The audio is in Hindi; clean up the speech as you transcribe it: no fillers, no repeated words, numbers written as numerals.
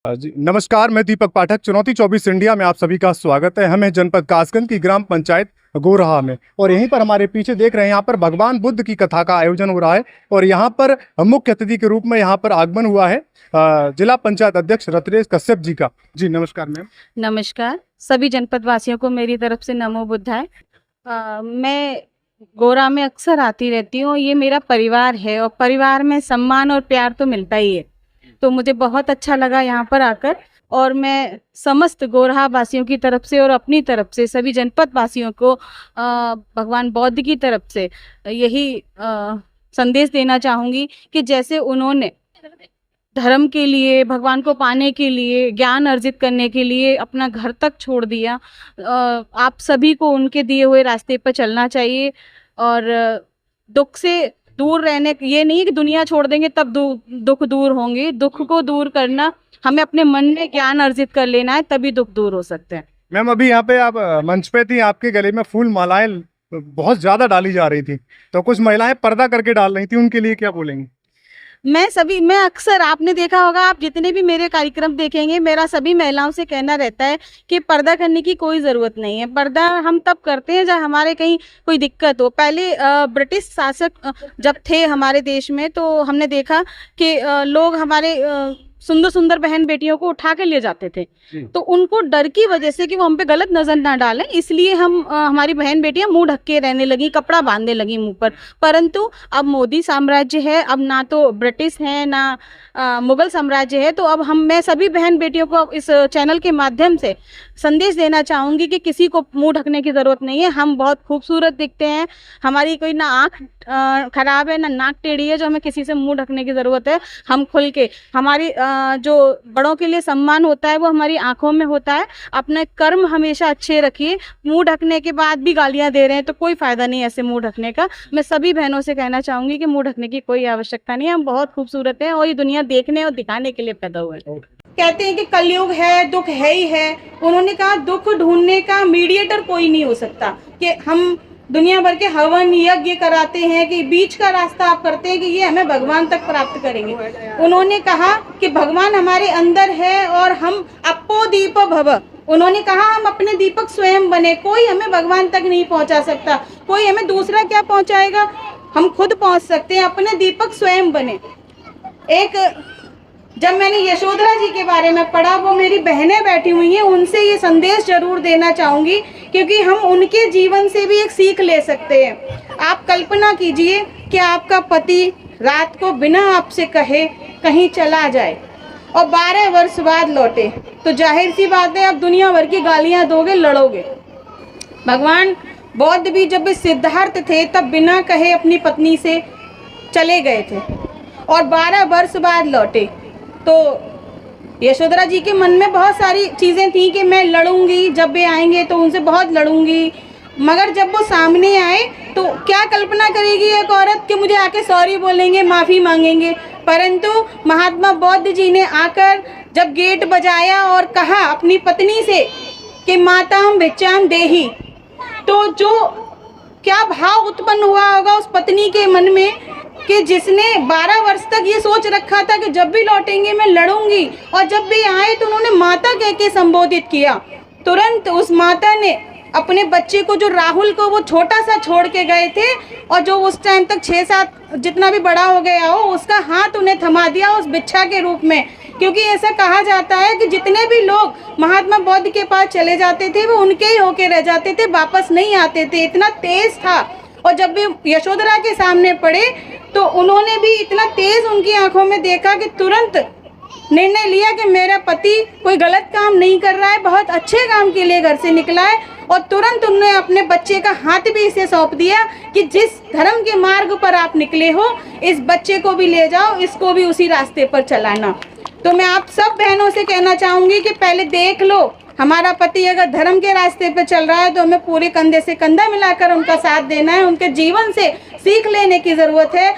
जी नमस्कार, मैं दीपक पाठक। चुनौती 24 इंडिया में आप सभी का स्वागत है। हमें जनपद कासगंज की ग्राम पंचायत गोरहा में, और यहीं पर हमारे पीछे देख रहे हैं, यहाँ पर भगवान बुद्ध की कथा का आयोजन हो रहा है और यहाँ पर मुख्य अतिथि के रूप में यहाँ पर आगमन हुआ है जिला पंचायत अध्यक्ष रत्नेश कश्यप जी का। जी नमस्कार मैम। नमस्कार, सभी जनपद वासियों को मेरी तरफ से नमो बुद्धाय। मैं गोरा में अक्सर आती रहती हूँ। ये मेरा परिवार है और परिवार में सम्मान और प्यार तो मिलता ही है, तो मुझे बहुत अच्छा लगा यहाँ पर आकर। और मैं समस्त गोरहा वासियों की तरफ से और अपनी तरफ से सभी जनपद वासियों को भगवान बुद्ध की तरफ से यही संदेश देना चाहूँगी कि जैसे उन्होंने धर्म के लिए, भगवान को पाने के लिए, ज्ञान अर्जित करने के लिए अपना घर तक छोड़ दिया, आप सभी को उनके दिए हुए रास्ते पर चलना चाहिए। और दुख से दूर रहने, ये नहीं कि दुनिया छोड़ देंगे तब दुख दूर होंगे। दुख को दूर करना, हमें अपने मन में ज्ञान अर्जित कर लेना है, तभी दुख दूर हो सकते हैं। मैम अभी यहाँ पे आप मंच पे थी, आपके गले में फूल मालाएं बहुत ज्यादा डाली जा रही थी, तो कुछ महिलाएं पर्दा करके डाल रही थी, उनके लिए क्या बोलेंगी? मैं अक्सर, आपने देखा होगा, आप जितने भी मेरे कार्यक्रम देखेंगे, मेरा सभी महिलाओं से कहना रहता है कि पर्दा करने की कोई ज़रूरत नहीं है। पर्दा हम तब करते हैं जब हमारे कहीं कोई दिक्कत हो। पहले ब्रिटिश शासक जब थे हमारे देश में, तो हमने देखा कि लोग हमारे सुंदर सुंदर बहन बेटियों को उठा के ले जाते थे, तो उनको डर की वजह से कि वो हम पे गलत नजर ना डालें, इसलिए हमारी बहन बेटियां मुंह ढक के रहने लगी, कपड़ा बांधने लगी मुंह पर। परंतु अब मोदी साम्राज्य है, अब ना तो ब्रिटिश है ना मुगल साम्राज्य है, तो अब मैं सभी बहन बेटियों को इस चैनल के माध्यम से संदेश देना चाहूँगी कि किसी को मुंह ढकने की ज़रूरत नहीं है। हम बहुत खूबसूरत दिखते हैं, हमारी कोई ना आँख खराब है ना नाक टेढ़ी है जो हमें किसी से मुंह ढकने की ज़रूरत है। हम खुल के, हमारी जो बड़ों के लिए सम्मान होता है वो हमारी आंखों में होता है। अपने कर्म हमेशा अच्छे रखिए। मुंह ढकने के बाद भी गालियां दे रहे हैं तो कोई फ़ायदा नहीं ऐसे मुंह ढकने का। मैं सभी बहनों से कहना चाहूँगी कि मुंह ढकने की कोई आवश्यकता नहीं है। हम बहुत खूबसूरत हैं और ये दुनिया देखने और दिखाने के लिए पैदा हुए हैं। कहते हैं कि कलयुग है, दुख है ही है। उन्होंने कहा दुख ढूंढने का मीडिएटर कोई नहीं हो सकता, कि हम दुनिया भर के हवन यज्ञ कराते हैं कि बीच का रास्ता आप करते हैं कि ये हमें भगवान तक प्राप्त करेंगे। उन्होंने कहा कि भगवान हमारे अंदर है और हम अपो दीप भव। उन्होंने कहा हम अपने दीपक स्वयं बने, कोई हमें भगवान तक नहीं पहुंचा सकता, कोई हमें दूसरा क्या पहुंचाएगा, हम खुद पहुंच सकते हैं। अपने दीपक स्वयं बने। जब मैंने यशोधरा जी के बारे में पढ़ा, वो मेरी बहनें बैठी हुई हैं, उनसे ये संदेश जरूर देना चाहूँगी, क्योंकि हम उनके जीवन से भी एक सीख ले सकते हैं। आप कल्पना कीजिए कि आपका पति रात को बिना आपसे कहे कहीं चला जाए और 12 वर्ष बाद लौटे, तो जाहिर सी बात है आप दुनिया भर की गालियाँ दोगे, लड़ोगे। भगवान बौद्ध भी जब सिद्धार्थ थे तब बिना कहे अपनी पत्नी से चले गए थे और 12 वर्ष बाद लौटे। तो यशोधरा जी के मन में बहुत सारी चीज़ें थी कि मैं लड़ूंगी, जब वे आएंगे तो उनसे बहुत लड़ूंगी, मगर जब वो सामने आए तो क्या कल्पना करेगी एक औरत कि मुझे आके सॉरी बोलेंगे, माफ़ी मांगेंगे। परंतु महात्मा बौद्ध जी ने आकर जब गेट बजाया और कहा अपनी पत्नी से कि माताम भिक्षाम देही, तो जो क्या भाव उत्पन्न हुआ होगा उस पत्नी के मन में, कि जिसने 12 वर्ष तक ये सोच रखा था कि जब भी लौटेंगे मैं लड़ूंगी, और जब भी आए तो उन्होंने माता कह के संबोधित किया। तुरंत उस माता ने अपने बच्चे को, जो राहुल को वो छोटा सा छोड़ के गए थे और जो उस टाइम तक 6-7 जितना भी बड़ा हो गया हो, उसका हाथ उन्हें थमा दिया उस भिक्षा के रूप में। क्योंकि ऐसा कहा जाता है कि जितने भी लोग महात्मा बौद्ध के पास चले जाते थे वो उनके ही होके रह जाते थे, वापस नहीं आते थे, इतना तेज था। और जब भी यशोधरा के सामने पड़े तो उन्होंने भी इतना तेज उनकी आंखों में देखा कि तुरंत निर्णय लिया कि मेरा पति कोई गलत काम नहीं कर रहा है, बहुत अच्छे काम के लिए घर से निकला है। और तुरंत उन्होंने अपने बच्चे का हाथ भी इसे सौंप दिया कि जिस धर्म के मार्ग पर आप निकले हो, इस बच्चे को भी ले जाओ, इसको भी उसी रास्ते पर चलाना। तो मैं आप सब बहनों से कहना चाहूँगी कि पहले देख लो, हमारा पति अगर धर्म के रास्ते पर चल रहा है तो हमें पूरे कंधे से कंधा मिलाकर उनका साथ देना है, उनके जीवन से सीख लेने की ज़रूरत है।